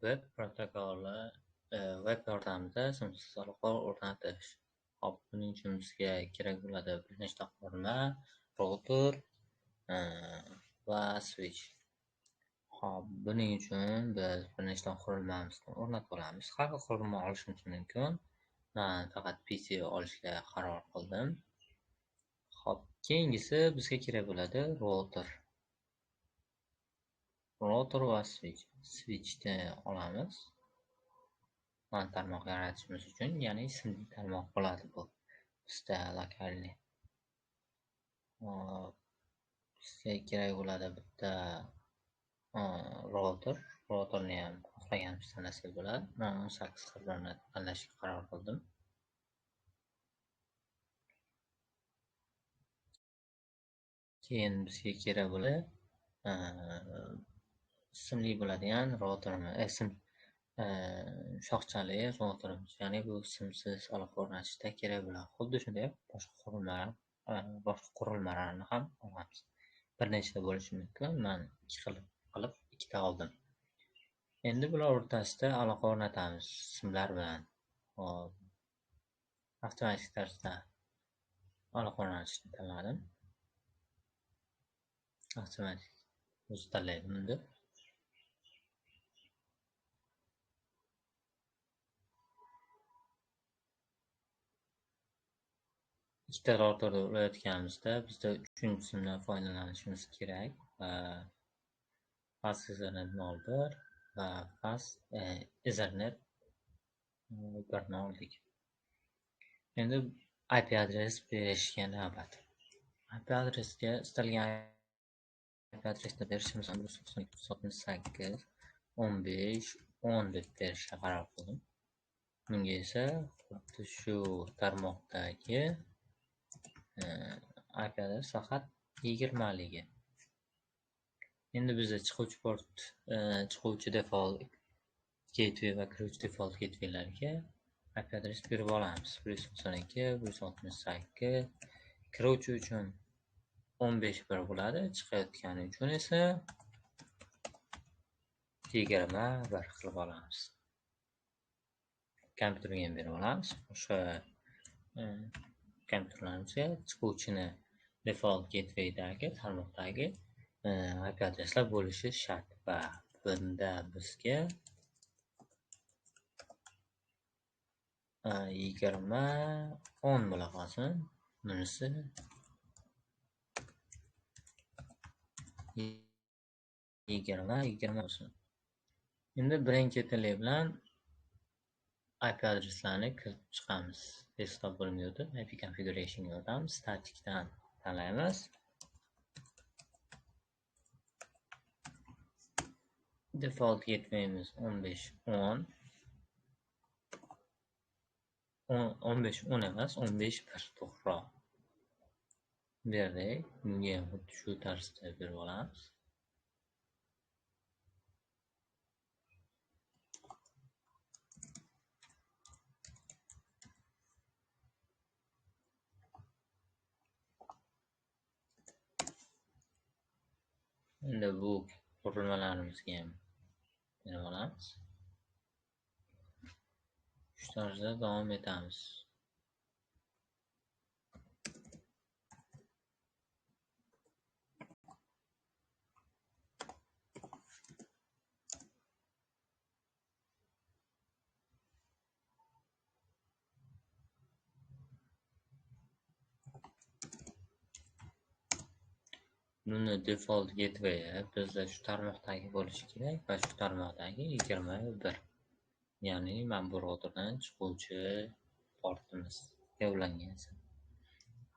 Web protokoli web yordamida simsiz aloqa o'rnatish. Hop, buning uchun bizga kerak bo'ladi bir nechta qurilma, router va switch. Hop, buning uchun biz bir nechta qurilmamizni o'rnatib olamiz. Har xil qurilma olishimiz mumkin. Men faqat PC olishga qaror qildim. Hop, keyingisi bizga kerak bo'ladi router. Router va switch. Switchni olamiz. Tarmoq yaratishimiz uchun, ya'ni simli tarmoq bo'ladi bu bizda lokalniy. Bizga kerak bo'ladi bitta router. Routerni ham xohlaganimiz tanlasak bo'ladi. Men 18.1 tanlashga qaror qildim. Keyin bizga kerak bo'ladi simli bo'ladigan routerimiz, shoxchali routerimiz, ya'ni bu simsiz aloqa o'rnatishda kerak bo'ladi. Xuddi shunday boshqa qurilmalarni ham olamiz. Bir nechta bo'lishi mumkin. Men qilib ikkita oldim. Endi bular o'rtasida aloqa o'rnatamiz simlar bilan. Avtomatik tarzda aloqa o'rnatishni tanladim. Avtomatik o'zi tanlaydi buni. Ikkita routerda ulayotganimizda bizda 3-simdan foydalanishimiz kerak. Fast Ethernet 01 va Fast Ethernet 1 oldik. Endi IP adres berishga navbat. IP adresga istalgan IP adresni berishimiz mumkin. 192.168.15.10 deb berishga qaror qildim. Bunga esa xuddi shu tarmoqdagi IP adres faqat 20 ligi. Endi bizda chiquvchi default gateway va kiruvchi default gatewaylarga IP adres berib olamiz. 192.168. Kiruvchi uchun 15.1 bo'ladi, chiqayotgani uchun esa 20.1 qilib olamiz. Kompyuterga ham berib olamiz. O'sha kompyuterlarimizga chiquvchini default gatewaydagi tarmoqdagi IP adreslar bo'lishi shart va bunda bizga 20.10 bo'la qolsin. Bunisi 20 bo'lsin. Endi birin-ketinlik bilan IP adreslarni kirib chiqamiz. Desktop bo'limiga o'tib, IP configurationga o'tamiz. Staticdan tanlaymiz. Default gatewayimiz 15.10. 15.10 emas, 15.1 to'g'riroq. Berdik. Bunga ham xuddi shu tarzda berib olamiz. Endi bu qurilmalarimizga ham berib olamiz. Shu tarzda davom etamiz. Buni default gateway bizda shu tarmoqdagi bo'lishi kerak va shu tarmoqdagi 21. Ya'ni men bu routerdan chiquvchi portimizga ulangan.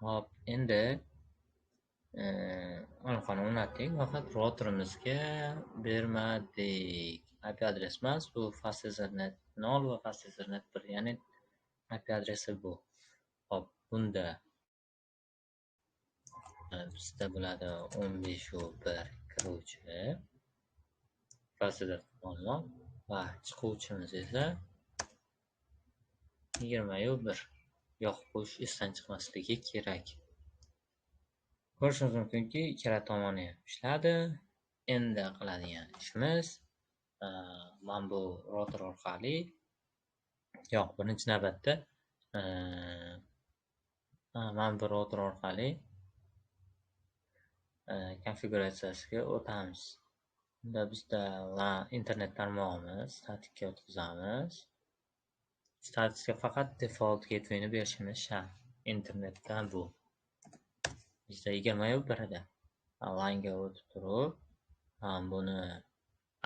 Hop, endi aloqani o'rnatdik, faqat routerimizga bermadik. IP adres emas, bu Fast Ethernet 0 va Fast Ethernet 1, ya'ni IP adresi bu. Hop, bunda bizda bo'ladi 15.1 kiruvchi Fast Ethernet va chiquvchimiz esa 20.1. yoqib qo'yish esdan chiqmasligi kerak. Ko'rishimiz mumkinki, ikkala tomoni ham ishladi. Endi qiladigan ishimiz man bu router orqali birinchi navbatda man bu router orqali konfiguratsiyasiga o'tamiz. Unda bizda internet tarmog'imiz statikka o'tkazamiz. Statikka faqat default gateway'ni berishimiz shart. Internetdan bu bizda 21 LANga o'tib turib, buni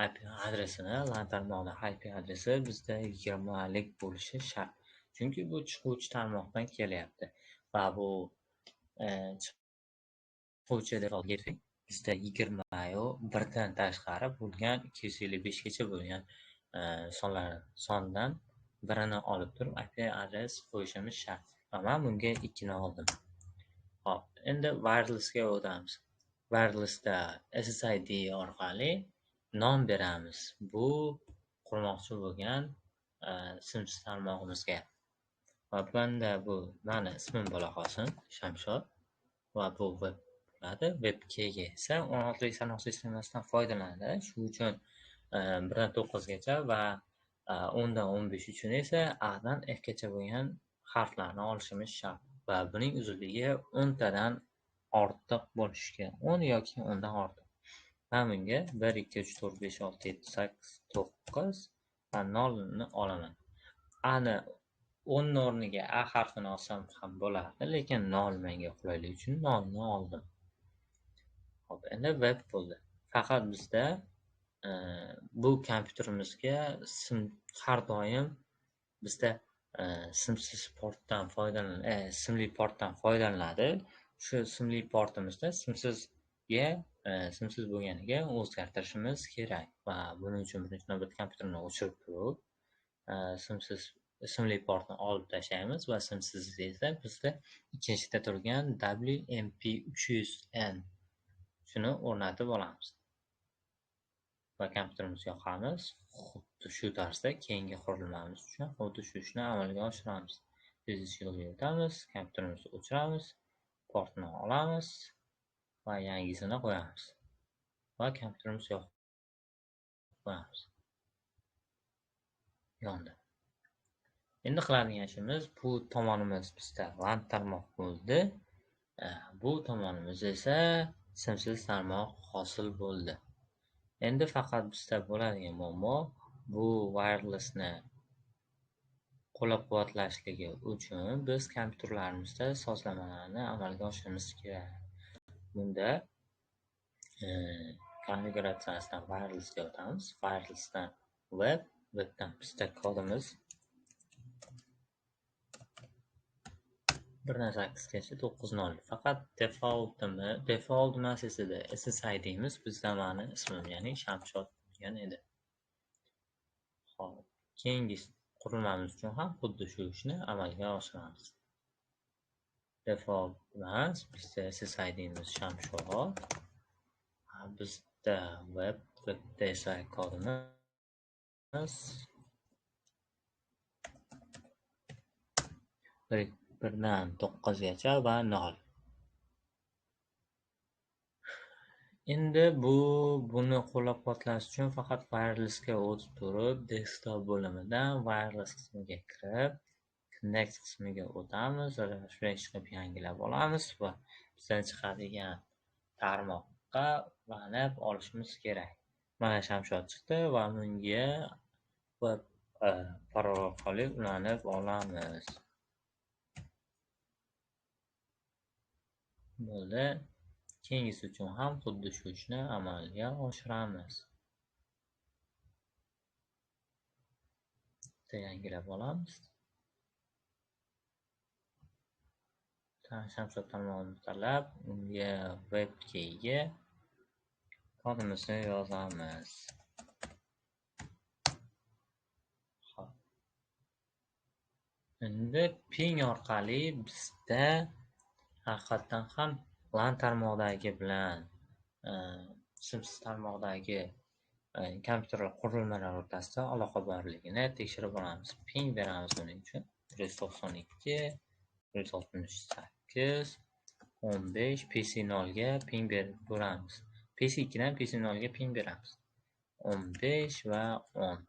IP adresini, LAN tarmog'ida IP adresi bizda 20 lik bo'lishi shart. Chunki bu chiquvchi tarmoqdan kelyapti va bu chiquvchi default gateway bizda 21 dan tashqari bo'lgan 255 gacha bo'lgan sondan birini olib turib IP adres qo'yishimiz shart. Va men bunga 2 ni oldim. Hop, endi wirelessga o'tamiz. Wirelessda SSID orqali nom beramiz bu qurmoqchi bo'lgan simsiz tarmog'imizga. Va bunda bu meni ismim bo'la qolsin, Shamshod, va bu web bo'ladi. Webkga esa 16lik sanoq sistemasidan foydalanadi. Shu uchun 1 dan 9 gacha va 10 dan 15 uchun esa A dan F gacha bo'lgan harflarni olishimiz shart. Va buning uzunligi 10 tadan ortiq bo'lishi kerak. 10 yoki 10 dan ortiq. Men bunga 1 2 3 4 5 6 7 8 9 va 0 ni olaman. Ani 10 ni o'rniga A harfini olsam ham bo'lardi, lekin 0 menga qulaylik uchun 0 ni oldim. Hop, endi web bo'ldi. Faqat bizda bu kompyuterimizga har doim bizda simsiz portdan simli portdan foydalanadi. Shu simli portimizda simsiz bo'lganiga o'zgartirishimiz kerak va buning uchun birinchi navbatda kompyuterni o'chirib turib, simli portni olib tashlaymiz va simsiz esa bizda ikkinchida turgan WMP300N shuni o'rnatib olamiz. Va kompyuterimizga yoqamiz. Xuddi shu tarzda keyingi qurilmamiz uchun xuddi shu ishni amalga oshiramiz. Tezlik yo'lga o'tamiz, kompyuterimizni o'chiramiz, portni olamiz va yangisini qo'yamiz. Va kompyuterimizni yoqib qo'yamiz. Yondi. Endi qiladigan ishimiz, bu tomonimiz bizda LAN tarmoq bo'ldi. Bu tomonimiz esa simsiz tarmoq hosil bo'ldi. Endi faqat bizda bo'ladigan muammo bu wirelessni qo'llab-quvvatlashligi uchun biz kompyuterlarimizda sozlamalarni amalga oshirishimiz kerak. Bunda konfiguratsiyasidan wirelessga o'tamiz. Wirelessdan webdan bizda kodimiz 1.8 gacha 9.0. Faqat default emas edi. SSID'miz bizda meni ismim, ya'ni Shamshod bo'lgan edi. Xo'p, keyingi qurilmamiz uchun ham xuddi shu ishni amalga oshiramiz. Default emas, bizda SSID'miz Shamshod. Bizda webda esa kodimiz 1 dan 9 gacha va 0. Endi buni qo'llab-quvvatlash uchun faqat wirelessga o'tib turib, desktop bo'limidan wireless qismiga kirib, connect qismiga o'tamiz, refresh qilib yangilab olamiz va bizdan chiqadigan tarmoqqa ulanib olishimiz kerak. Mana Shamshod chiqdi va bunga web parol orqali ulanib olamiz. Bo'ldi. Keyingisi uchun ham xuddi shu ishni amalga oshiramiz. Yangilab olamiz. Shamshod tarmog'ini tanlab, unga webkeyga kodimizni yozamiz. Xo'p. Endi ping orqali bizda haqiqatan ham LAN tarmoqdagi bilan simsiz tarmoqdagi kompyuterlar qurilmalar o'rtasida aloqa borligini tekshirib olamiz. Ping beramiz buning uchun 192 168 15 PC0 ga ping beramiz. PC2 dan PC0 ga ping beramiz. 15 va 10.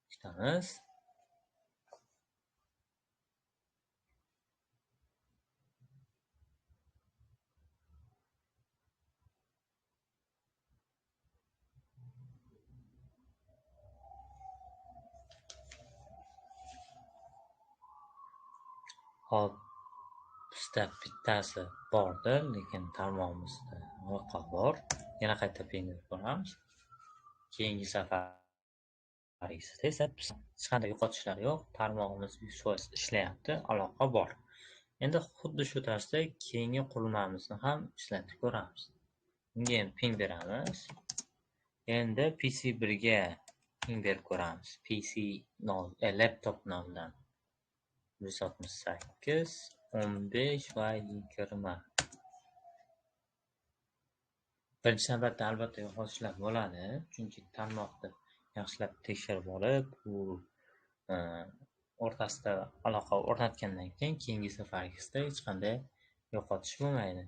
Ikkitamiz. Hop, bizda bittasi bordir, lekin tarmog'imizda aloqa bor. Yana qayta pingib ko'ramiz. Keyingi safargizda esa hech qanday yo'qotishlar yo'q. Tarmog'imiz 100% ishlayapti, aloqa bor. Endi xuddi shu tarzda keyingi qurilmamizni ham ishlatib ko'ramiz. Bunga ham ping beramiz. Endi PC1 ga ping berib ko'ramiz. laptop nomidan 168, 15 va 20. Birinchi navbatda albatta yo'qotishlar bo'ladi, chunki tarmoqni yaxshilab tekshirib olib, u o'rtasida aloqa o'rnatgandan keyin keyingi safargizda hech qanday yo'qotish bo'lmaydi.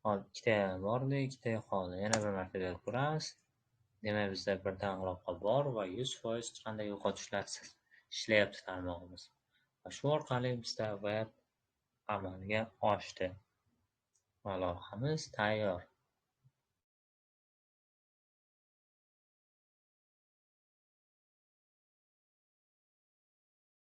Hop, ikkita bordi, ikkita yo'qoldi. Yana bir marta berib ko'ramiz. Demak, bizda birdan aloqa bor va 100% hech qanday yo'qotishlarsiz ishlayapti tarmog'imiz. Va shu orqali bizda web amalga oshdi. Va loyihamiz tayyor.